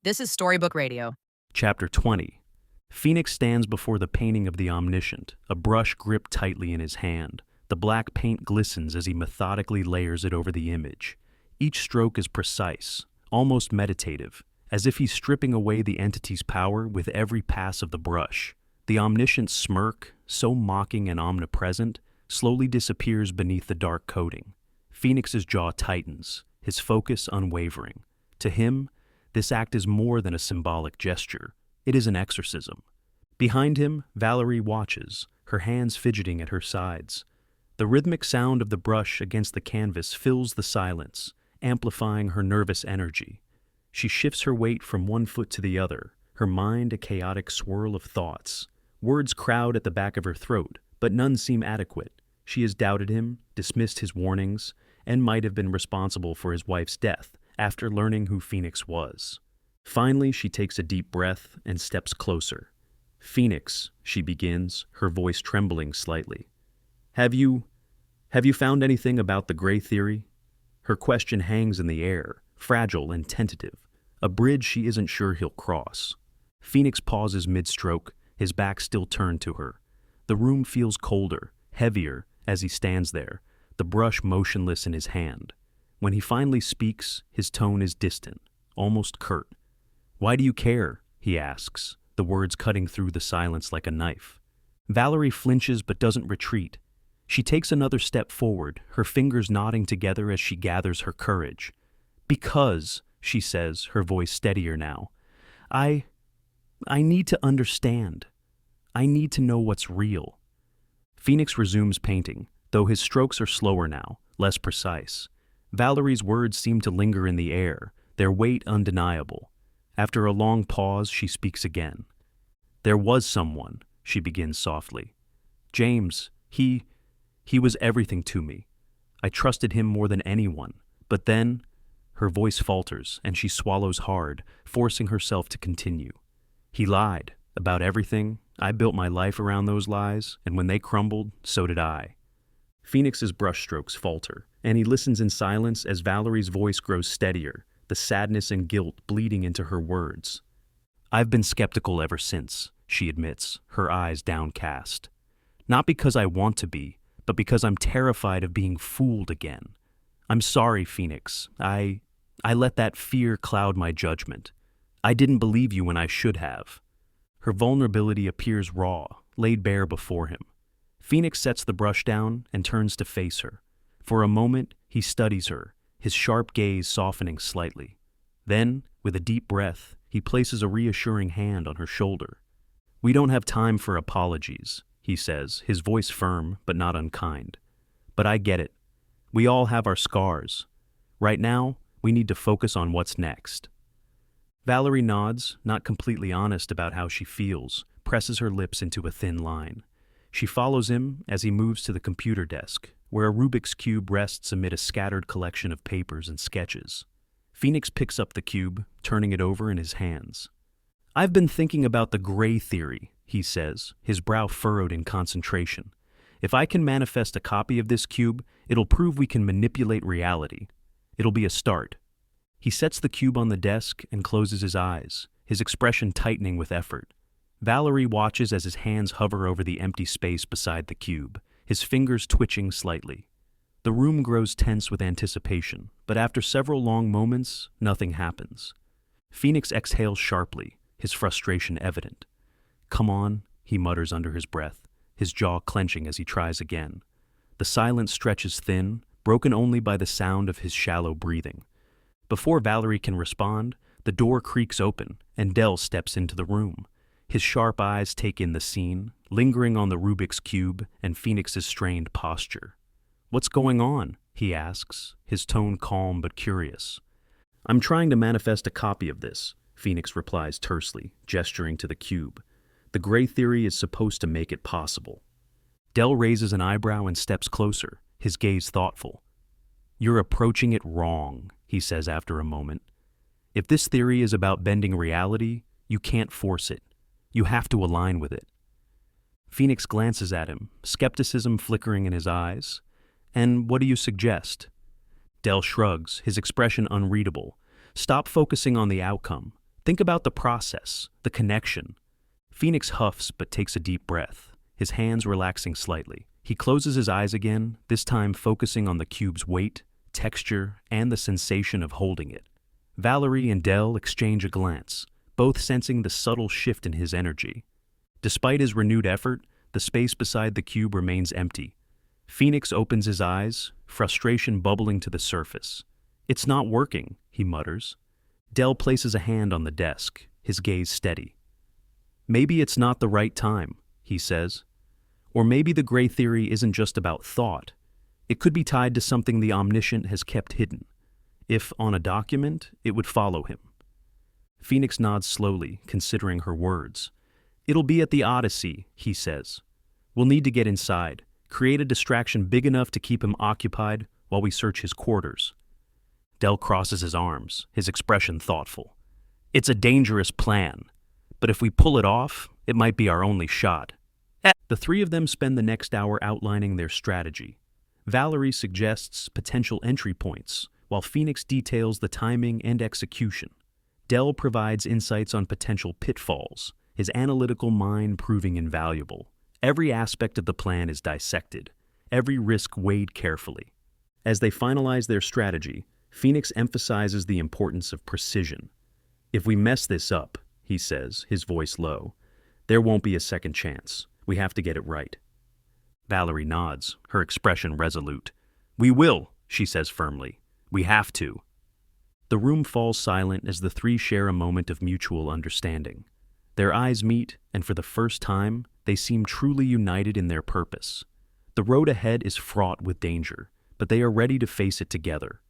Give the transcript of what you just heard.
This is Storybook Radio. Chapter 20. Phoenix stands before the painting of the omniscient, a brush gripped tightly in his hand. The black paint glistens as he methodically layers it over the image. Each stroke is precise, almost meditative, as if he's stripping away the entity's power with every pass of the brush. The omniscient smirk, so mocking and omnipresent, slowly disappears beneath the dark coating. Phoenix's jaw tightens, his focus unwavering. To him, this act is more than a symbolic gesture. It is an exorcism. Behind him, Valerie watches, her hands fidgeting at her sides. The rhythmic sound of the brush against the canvas fills the silence, amplifying her nervous energy. She shifts her weight from one foot to the other, her mind a chaotic swirl of thoughts. Words crowd at the back of her throat, but none seem adequate. She has doubted him, dismissed his warnings, and might have been responsible for his wife's death after learning who Phoenix was. Finally, she takes a deep breath and steps closer. "Phoenix," she begins, her voice trembling slightly. Have you found anything about the gray theory?" Her question hangs in the air, fragile and tentative, a bridge she isn't sure he'll cross. Phoenix pauses mid-stroke, his back still turned to her. The room feels colder, heavier, as he stands there, the brush motionless in his hand. When he finally speaks, his tone is distant, almost curt. "Why do you care?" he asks, the words cutting through the silence like a knife. Valerie flinches but doesn't retreat. She takes another step forward, her fingers knotting together as she gathers her courage. "Because," she says, her voice steadier now, I need to understand. I need to know what's real." Phoenix resumes painting, though his strokes are slower now, less precise. Valerie's words seem to linger in the air, their weight undeniable. After a long pause, she speaks again. "There was someone," she begins softly. "James, he was everything to me. I trusted him more than anyone. But then," her voice falters and she swallows hard, forcing herself to continue. "He lied about everything. I built my life around those lies, and when they crumbled, so did I." Phoenix's brushstrokes falter, and he listens in silence as Valerie's voice grows steadier, the sadness and guilt bleeding into her words. "I've been skeptical ever since," she admits, her eyes downcast. "Not because I want to be, but because I'm terrified of being fooled again. I'm sorry, Phoenix. I let that fear cloud my judgment. I didn't believe you when I should have." Her vulnerability appears raw, laid bare before him. Phoenix sets the brush down and turns to face her. For a moment, he studies her, his sharp gaze softening slightly. Then, with a deep breath, he places a reassuring hand on her shoulder. "We don't have time for apologies," he says, his voice firm but not unkind. "But I get it. We all have our scars. Right now, we need to focus on what's next." Valerie nods, not completely honest about how she feels, presses her lips into a thin line. She follows him as he moves to the computer desk, where a Rubik's Cube rests amid a scattered collection of papers and sketches. Phoenix picks up the cube, turning it over in his hands. "I've been thinking about the gray theory," he says, his brow furrowed in concentration. "If I can manifest a copy of this cube, it'll prove we can manipulate reality. It'll be a start." He sets the cube on the desk and closes his eyes, his expression tightening with effort. Valerie watches as his hands hover over the empty space beside the cube, his fingers twitching slightly. The room grows tense with anticipation, but after several long moments, nothing happens. Phoenix exhales sharply, his frustration evident. "Come on," he mutters under his breath, his jaw clenching as he tries again. The silence stretches thin, broken only by the sound of his shallow breathing. Before Valerie can respond, the door creaks open, and Dell steps into the room. His sharp eyes take in the scene, lingering on the Rubik's Cube and Phoenix's strained posture. "What's going on?" he asks, his tone calm but curious. "I'm trying to manifest a copy of this," Phoenix replies tersely, gesturing to the cube. "The gray theory is supposed to make it possible." Dell raises an eyebrow and steps closer, his gaze thoughtful. "You're approaching it wrong," he says after a moment. "If this theory is about bending reality, you can't force it. You have to align with it." Phoenix glances at him, skepticism flickering in his eyes. "And what do you suggest?" Dell shrugs, his expression unreadable. "Stop focusing on the outcome. Think about the process, the connection. Phoenix huffs but takes a deep breath, his hands relaxing slightly. He closes his eyes again, this time focusing on the cube's weight, texture, and the sensation of holding it. Valerie and Dell exchange a glance, both sensing the subtle shift in his energy. Despite his renewed effort, the space beside the cube remains empty. Phoenix opens his eyes, frustration bubbling to the surface. "It's not working," he mutters. Dell places a hand on the desk, his gaze steady. "Maybe it's not the right time," he says. Or maybe the gray theory isn't just about thought. It could be tied to something the omniscient has kept hidden. If on a document, it would follow him. Phoenix nods slowly, considering her words. "It'll be at the Odyssey," he says. "We'll need to get inside, create a distraction big enough to keep him occupied while we search his quarters." Dell crosses his arms, his expression thoughtful. "It's a dangerous plan, but if we pull it off, it might be our only shot." The three of them spend the next hour outlining their strategy. Valerie suggests potential entry points, while Phoenix details the timing and execution. Dell provides insights on potential pitfalls, his analytical mind proving invaluable. Every aspect of the plan is dissected, every risk weighed carefully. As they finalize their strategy, Phoenix emphasizes the importance of precision. "If we mess this up," he says, his voice low, "there won't be a second chance. We have to get it right." Valerie nods, her expression resolute. "We will," she says firmly. "We have to." The room falls silent as the three share a moment of mutual understanding. Their eyes meet, and for the first time, they seem truly united in their purpose. The road ahead is fraught with danger, but they are ready to face it together.